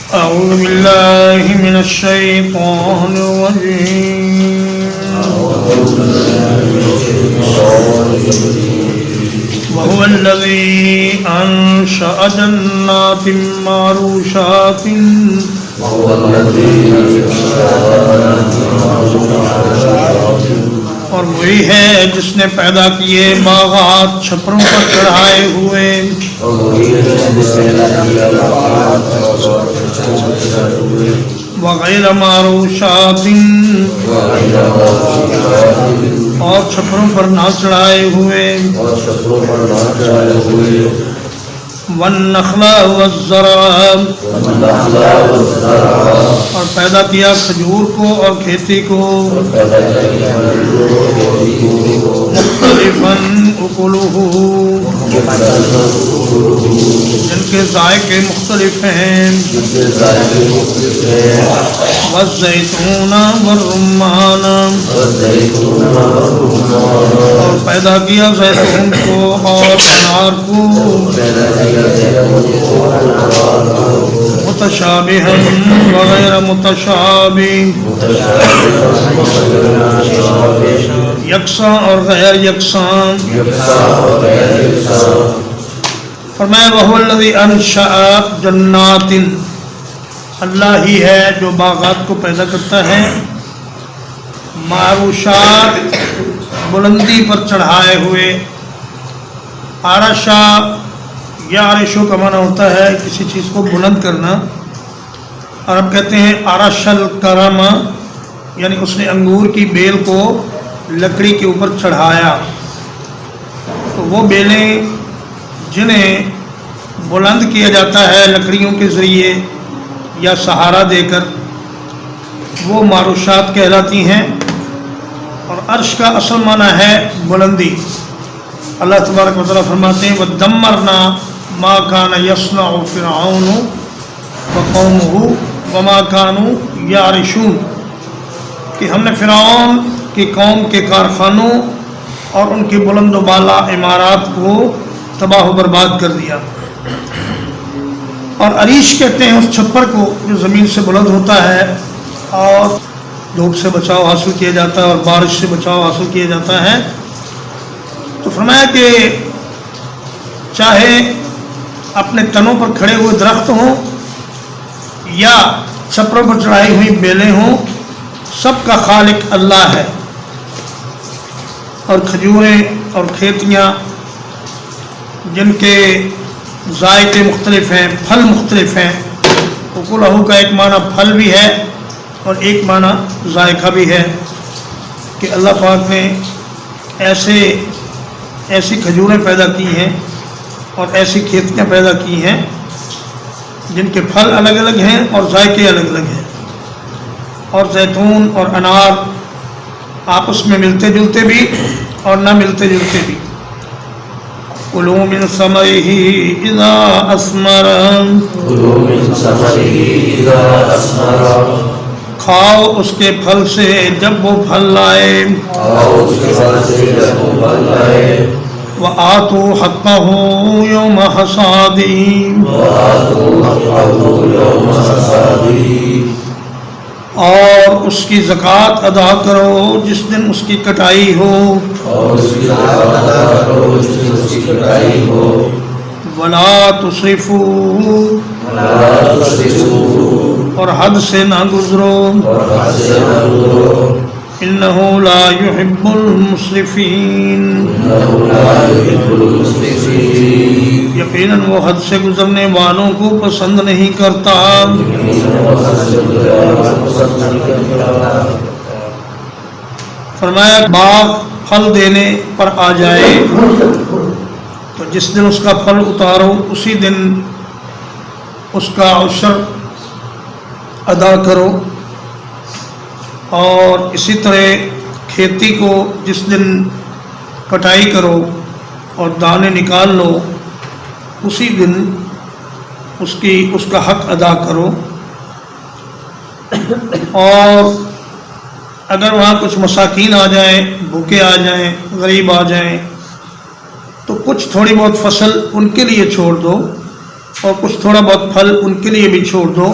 أعوذ بالله من الشيطان الرجيم وهو الذي أنشأ جنات معروشات اور وہی ہے جس نے پیدا کیے باغات چھپروں پر چڑھائے ہوئے وغیر معروشات اور چھپروں پر نہ چڑھائے ہوئے والنخل والزرع اور پیدا کیا کھجور کو اور کھیتی کو مختلفاً اکلہ جن کے ذائقے مختلف ہیں والزیتون والرمان اور پیدا کیا زیتون کو اور انار کو متشابہا وغیر متشابہ یکساں اور غیر یکساں فرمایا وَهُوَ الَّذِي أَنشَأَ جَنَّاتٍ اللہ ہی ہے جو باغات کو پیدا کرتا ہے معروشات بلندی پر چڑھائے ہوئے عرشا یا عرشوں کا معنی ہوتا ہے کسی چیز کو بلند کرنا اور ہم کہتے ہیں عرش الکرم یعنی اس نے انگور کی بیل کو لکڑی کے اوپر چڑھایا تو وہ بیلیں جنہیں بلند کیا جاتا ہے لکڑیوں کے ذریعے یا سہارا دے کر وہ معروشات کہلاتی ہیں اور عرش کا اصل معنی ہے بلندی اللہ تبارک و تعالیٰ فرماتے ہیں وَدَمَّرْنَا مَا كَانَ يَصْنَعُ فِرْعَوْنُ وَقَوْمُهُ وَمَا كَانُوا يَعْرِشُونَ کہ ہم نے فرعون کی قوم کے کارخانوں اور ان کی بلند و بالا عمارات کو تباہ و برباد کر دیا اور عریش کہتے ہیں اس چھپر کو جو زمین سے بلند ہوتا ہے اور دھوپ سے بچاؤ حاصل کیا جاتا ہے اور بارش سے بچاؤ حاصل کیا جاتا ہے تو فرمایا کہ چاہے اپنے تنوں پر کھڑے ہوئے درخت ہوں یا چھپروں پر چڑھائی ہوئی بیلیں ہوں سب کا خالق اللہ ہے اور کھجوریں اور کھیتیاں جن کے ذائقے مختلف ہیں پھل مختلف ہیں اکلہ کا ایک معنی پھل بھی ہے اور ایک معنی ذائقہ بھی ہے کہ اللہ پاک نے ایسی کھجوریں پیدا کی ہیں اور ایسی کھیتیاں پیدا کی ہیں جن کے پھل الگ الگ ہیں اور ذائقے الگ الگ ہیں اور زیتون اور انار آپس میں ملتے جلتے بھی اور نہ ملتے جلتے بھی کُلُوا مِن ثَمَرِهِ إِذَا أَثْمَرَ کھاؤ اس کے پھل سے جب وہ پھل لائے وَآتُوا حَقَّهُ يَوْمَ حَصَادِهِ اور اس کی زکوٰۃ ادا کرو جس دن اس کی کٹائی ہو وَلَا تُسْرِفُوا اور حد سے نہ گزرو إِنَّهُ لَا يُحِبُّ الْمُسْرِفِينَ یقیناً وہ حد سے گزرنے والوں کو پسند نہیں کرتا فرمایا باغ پھل دینے پر آ جائے تو جس دن اس کا پھل اتارو اسی دن اس کا عشر ادا کرو اور اسی طرح کھیتی کو جس دن کٹائی کرو اور دانے نکال لو اسی دن اس کا حق ادا کرو اور اگر وہاں کچھ مساکین آ جائیں بھوکے آ جائیں غریب آ جائیں تو کچھ تھوڑی بہت فصل ان کے لیے چھوڑ دو اور کچھ تھوڑا بہت پھل ان کے لیے بھی چھوڑ دو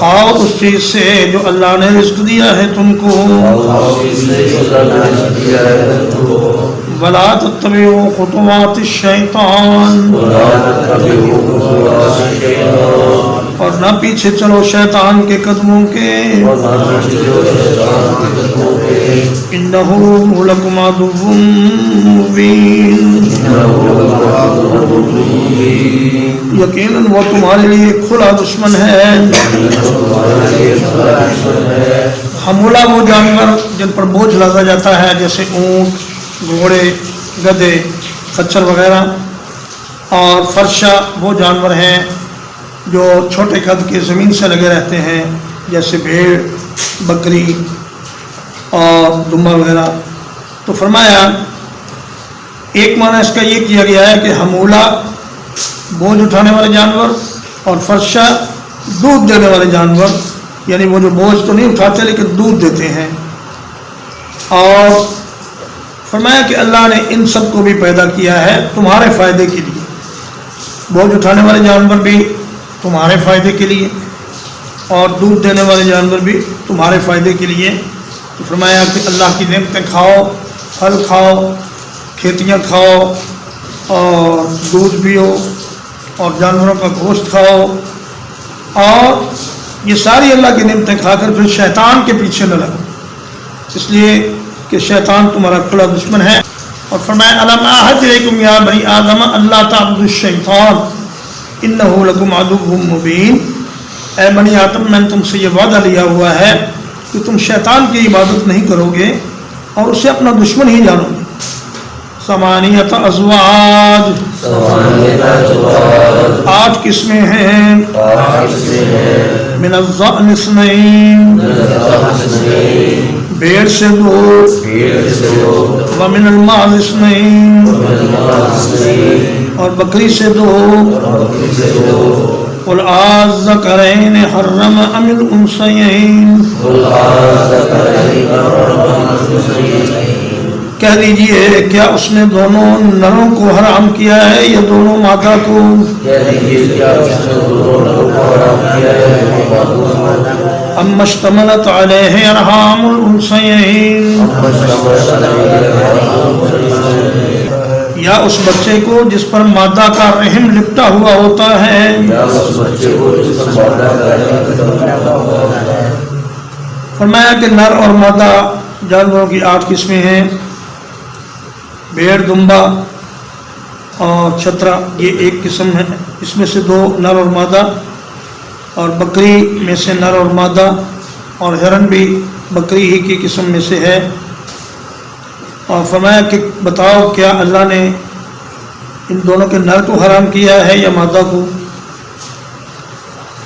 کھاؤ اس چیز سے جو اللہ نے رزق دیا ہے تم کو ولا تتبعوا خطوات الشیطان اور نہ پیچھے چلو شیطان کے قدموں کے انہ لکم عدو مبین یقیناً وہ تمہارے لیے کھلا دشمن ہے حمولہ وہ جانور جن پر بوجھ لگا جاتا ہے جیسے اونٹ گھوڑے گدھے خچر وغیرہ اور فرشہ وہ جانور ہیں جو چھوٹے قد کے زمین سے لگے رہتے ہیں جیسے بھیڑ بکری اور دمبا وغیرہ تو فرمایا ایک معنی اس کا یہ کیا گیا ہے کہ حمولہ بوجھ اٹھانے والے جانور اور فرشہ دودھ دینے والے جانور یعنی وہ جو بوجھ تو نہیں اٹھاتے لیکن دودھ دیتے ہیں اور فرمایا کہ اللہ نے ان سب کو بھی پیدا کیا ہے تمہارے فائدے کے لیے بوجھ اٹھانے والے جانور بھی تمہارے فائدے کے لیے اور دودھ دینے والے جانور بھی تمہارے فائدے کے لیے تو فرمایا کہ اللہ کی نعمتیں کھاؤ پھل کھاؤ کھیتیاں کھاؤ اور دودھ پیو اور جانوروں کا گوشت کھاؤ اور یہ ساری اللہ کی نعمتیں کھا کر پھر شیطان کے پیچھے نہ لگو اس لیے کہ شیطان تمہارا کھلا دشمن ہے اور فرمایا الم اعہد الیکم یا بنی آدم اللہ تعبدوا الشیطان انہ لکم عدو مبین اے بنی آدم میں نے تم سے یہ وعدہ لیا ہوا ہے کہ تم شیطان کی عبادت نہیں کرو گے اور اسے اپنا دشمن ہی جانو گے ثمانیۃ ازواج 8 قسمیں ہیں من الضأن 2 بھیڑ سے 2 ومن المعز 2 اور بکری سے 2 قل الذکرین حرم ام الانثیین کہہ دیجئے کیا اس نے دونوں نروں کو حرام کیا ہے یا دونوں مادہ کو اما اشتملت علیہ ارحام الانثیین یا اس بچے کو جس پر مادہ کا رحم لپٹا ہوا ہوتا ہے فرمایا کہ نر اور مادہ جانوروں کی 8 قسمیں ہیں بھیڑ دمبا اور چھترا یہ ایک قسم ہے اس میں سے 2 نر اور مادہ اور بکری میں سے نر اور مادہ اور ہرن بھی بکری ہی کی قسم میں سے ہے اور فرمایا کہ بتاؤ کیا اللہ نے ان دونوں کے نر کو حرام کیا ہے یا مادہ کو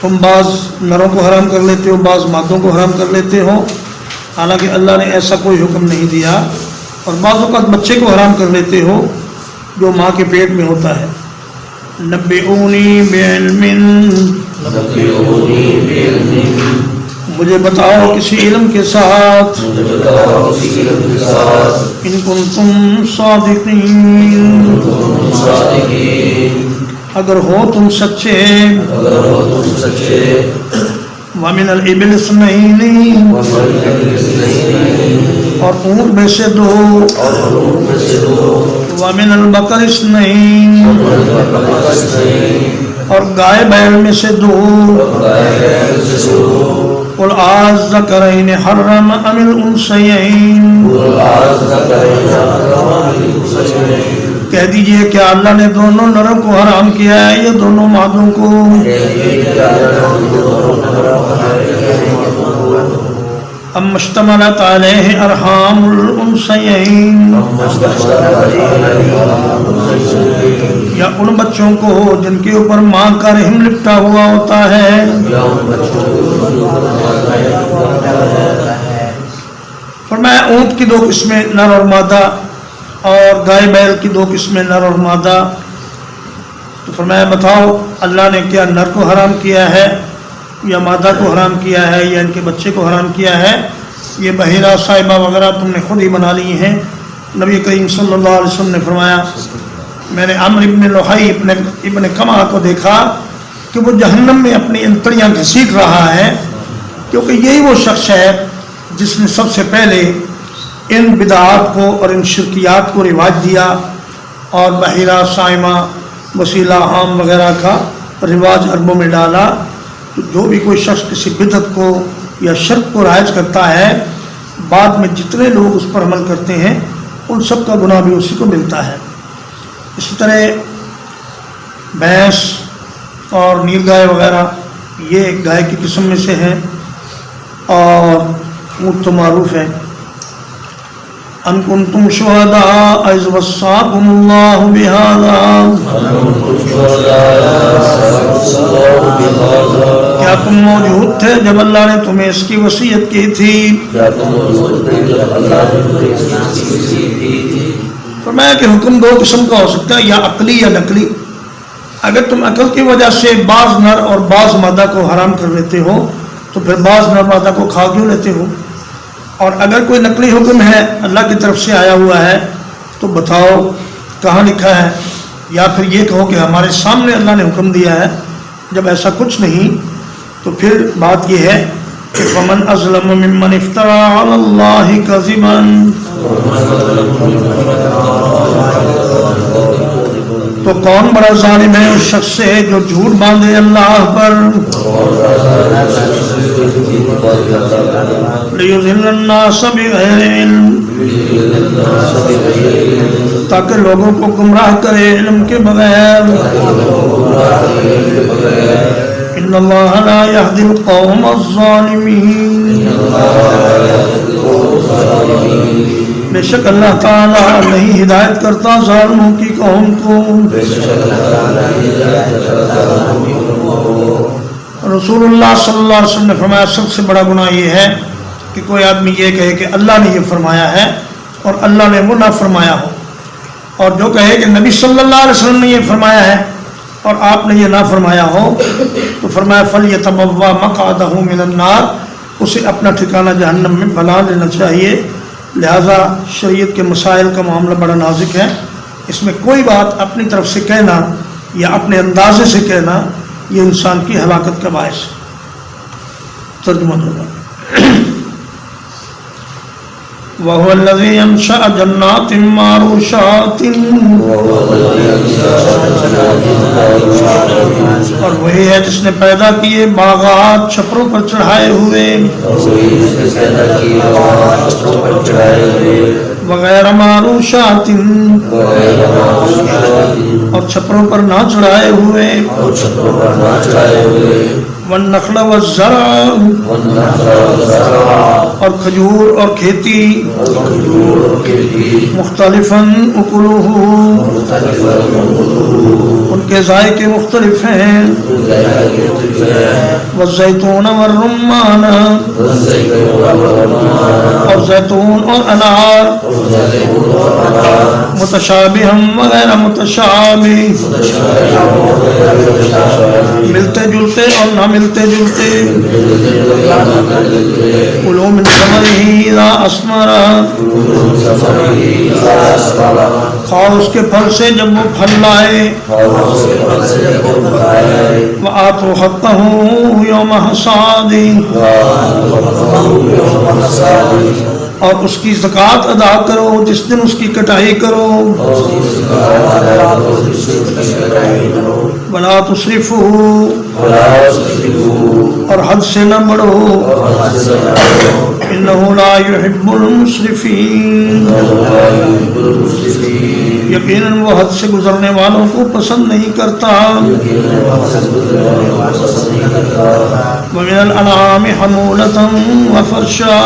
تم بعض نروں کو حرام کر لیتے ہو بعض مادوں کو حرام کر لیتے ہو حالانکہ اللہ نے ایسا کوئی حکم نہیں دیا اور بعض اوقات بچے کو حرام کر لیتے ہو جو ماں کے پیٹ میں ہوتا ہے نبئونی بعلم مجھے بتاؤ کسی علم کے ساتھ ان کنتم صادقین اگر ہو تم سچے ومن الابل 2 اور اونٹ میں سے 2 ومن البقر 2 اور گائے بیل میں سے 2 قل الذکرین حرم ام الانثیین کہہ دیجئے کیا اللہ نے دونوں نروں کو حرام کیا ہے یا دونوں مادوں کو ام اشتملت علیہ ارحام الانثیین یا ان بچوں کو جن کے اوپر ماں کا رحم لپٹا ہوا ہوتا ہے فرمایا اونٹ کی 2 قسمیں نر اور مادہ اور گائے بیل کی 2 قسمیں نر اور مادہ تو فرمایا بتاؤ اللہ نے کیا نر کو حرام کیا ہے یا مادہ کو حرام کیا ہے یا ان کے بچے کو حرام کیا ہے یہ بحیرہ صاحبہ وغیرہ تم نے خود ہی بنا لی ہیں نبی کریم صلی اللہ علیہ وسلم نے فرمایا میں نے عمرو ابن لحی ابن کما کو دیکھا کہ وہ جہنم میں اپنی انتڑیاں گھسیٹ رہا ہے، کیونکہ یہی وہ شخص ہے جس نے سب سے پہلے ان بدعات کو اور ان شرکیات کو رواج دیا اور بحیرہ، صائمہ، وسیلہ عام وغیرہ کا رواج عربوں میں ڈالا۔ تو جو بھی کوئی شخص کسی بدعت کو یا شرک کو رائج کرتا ہے، بعد میں جتنے لوگ اس پر عمل کرتے ہیں ان سب کا گناہ بھی اسی کو ملتا ہے۔ اسی طرح بھینس اور نیل گائے وغیرہ یہ ایک گائے کی قسم میں سے ہیں، اور اونٹ تو معروف ہے۔ ان کنتم شہداء اذ وصاکم اللہ بہذا، کیا تم موجود تھے جب اللہ نے تمہیں اس کی وصیت کی تھی؟ فرمایا کہ حکم دو قسم کا ہو سکتا ہے، یا عقلی یا نقلی۔ اگر تم عقل کی وجہ سے بعض نر اور بعض مادہ کو حرام کر لیتے ہو تو پھر بعض نر مادہ کو کھا کیوں لیتے ہو؟ اور اگر کوئی نقلی حکم ہے اللہ کی طرف سے آیا ہوا ہے تو بتاؤ کہاں لکھا ہے، یا پھر یہ کہو کہ ہمارے سامنے اللہ نے حکم دیا ہے۔ جب ایسا کچھ نہیں تو پھر بات یہ ہے کہ فمن اظلم ممن افترى علی اللہ کذبا، تو کون بڑا ظالم ہے اس شخص سے جو جھوٹ باندھے اللہ پر، لیضل الناس بغیر علم، تاکہ لوگوں کو گمراہ کرے علم کے بغیر۔ ان اللہ لا یہدی القوم الظالمین، بے شک اللہ تعالیٰ نہیں ہدایت کرتا ظالموں کی قوم کو۔ رسول اللہ صلی اللہ علیہ وسلم نے فرمایا سب سے بڑا گناہ یہ ہے کہ کوئی آدمی یہ کہے کہ اللہ نے یہ فرمایا ہے اور اللہ نے وہ نہ فرمایا ہو، اور جو کہے کہ نبی صلی اللہ علیہ وسلم نے یہ فرمایا ہے اور آپ نے یہ نہ فرمایا ہو، تو فرمایا فَلْيَتَبَوَّأْ مَقْعَدَهُ مِنَ النَّارِ، اسے اپنا ٹھکانہ جہنم میں بنا لینا چاہیے۔ لہٰذا شریعت کے مسائل کا معاملہ بڑا نازک ہے، اس میں کوئی بات اپنی طرف سے کہنا یا اپنے اندازے سے کہنا یہ انسان کی ہلاکت کا باعث ہے۔ ترجمہ ہوگا وَهُوَ الَّذِي أَنشَأَ جَنَّاتٍ مَّعْرُوشَاتٍ، اور وہی ہے جس نے پیدا کیے باغات چھپروں پر چڑھائے ہوئے، وغیر معروشات، اور چھپروں پر نہ چڑھائے ہوئے، والنخل والزرع، اور کھجور اور کھیتی، مختلفاً اکلہ، ان کے ذائقے مختلف ہیں، والزیتون والرمان، اور زیتون اور انار، متشابہم وغیر متشابہ، ملتے جلتے اور نہ ملتے جلتے، کلوا من ثمرہ اذا اثمر، کھاؤ اس کے پھل سے جب وہ پھل لائے، وآتوا حقہ یوم حصادہ، اور اس کی زکوٰۃ ادا کرو جس دن اس کی کٹائی کرو، ولا تسرفوا، اور حد سے نہ بڑھو، انہ لا يحب المسرفین، یقیناً وہ حد سے گزرنے والوں کو پسند نہیں کرتا۔ ومن الانعام حمولة وفرشا،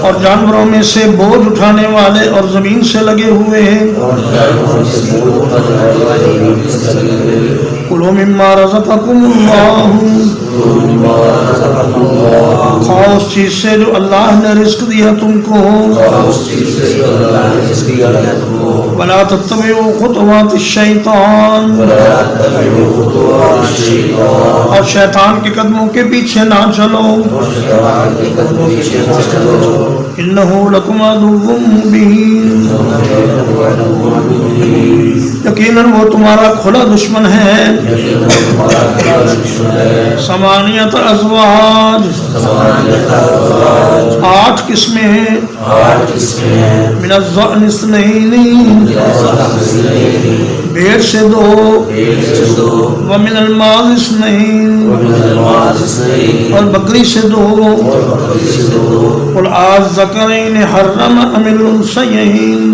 اور جانوروں میں سے بوجھ اٹھانے والے اور زمین سے لگے ہوئے ہیں، کلوا مما رزقکم اللہ، کھاؤ اس چیز سے جو اللہ نے رزق دیا تم کو، ولا تتبعوا خطوات الشیطان، اور شیطان کے قدموں کے پیچھے نہ چلو، انہ لکم عدو مبین۔ یقیناً وہ تمہارا کھلا دشمن ہے ثمانیت ازواج 8 قسمیں ہیں من الضأن اثنین بھیڑ سے 2 ومن الماعز اثنین اور بکری سے 2 قل الذکرین حرم ام الانثیین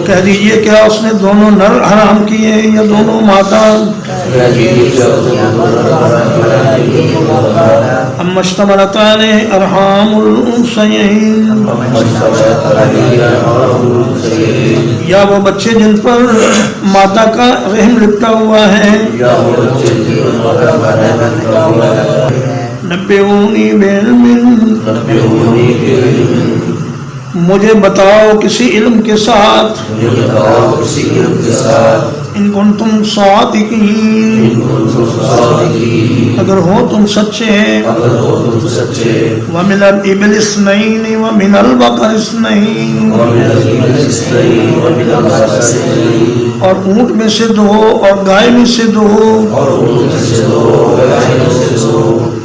کہہ دیجئے کیا اس نے دونوں نر حرام کیے یا دونوں مادہ اما اشتملت علیہ ارحام الانثیین یا وہ بچے جن پر مادہ کا رحم لپٹا ہوا ہے نبئونی بعلم مجھے بتاؤ کسی علم کے ساتھ ان کنتم صادقین اگر ہو تم سچے ومن الابل اثنین ومن البقر اثنین اور اونٹ میں سے 2 اور گائے میں سے 2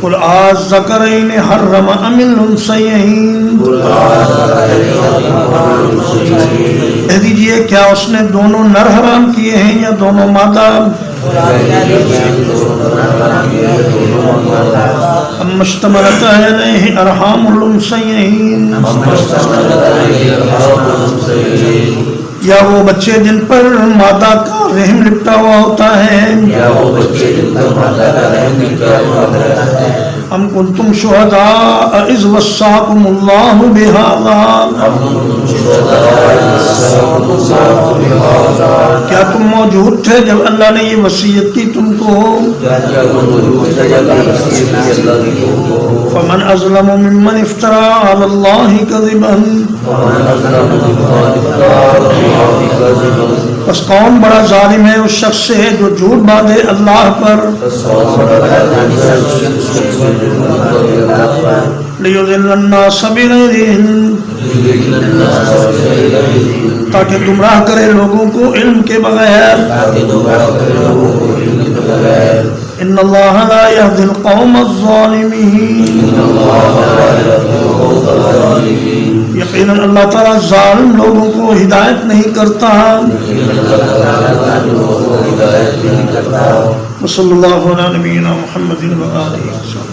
قل الذکرین حرم ام الانثیین کہہ دیجئے کیا اس نے دونوں نر حرام کیے ہیں یا دونوں مادہ اما اشتملت علیہ ارحام الانثیین یا وہ بچے جن پر مادہ کا رحم لپٹا ہوا ہوتا ہے ام کنتم شہداء اذ وصاکم اللہ بہذا کیا تم موجود تھے جب اللہ نے یہ وصیت کی تم کو فمن اظلم ممن افترى علی اللہ کذبا بس کون بڑا ظالم ہے اس شخص سے جو جھوٹ باندھے اللہ پر لیضل الناس بغیر علم تاکہ گمراہ کرے لوگوں کو علم کے بغیر ان اللہ لا یہدی القوم الظالمین یقیناً اللہ تعالیٰ ظالم لوگوں کو ہدایت نہیں کرتا وصلی اللہ علی نبینا محمد و آلہ وسلم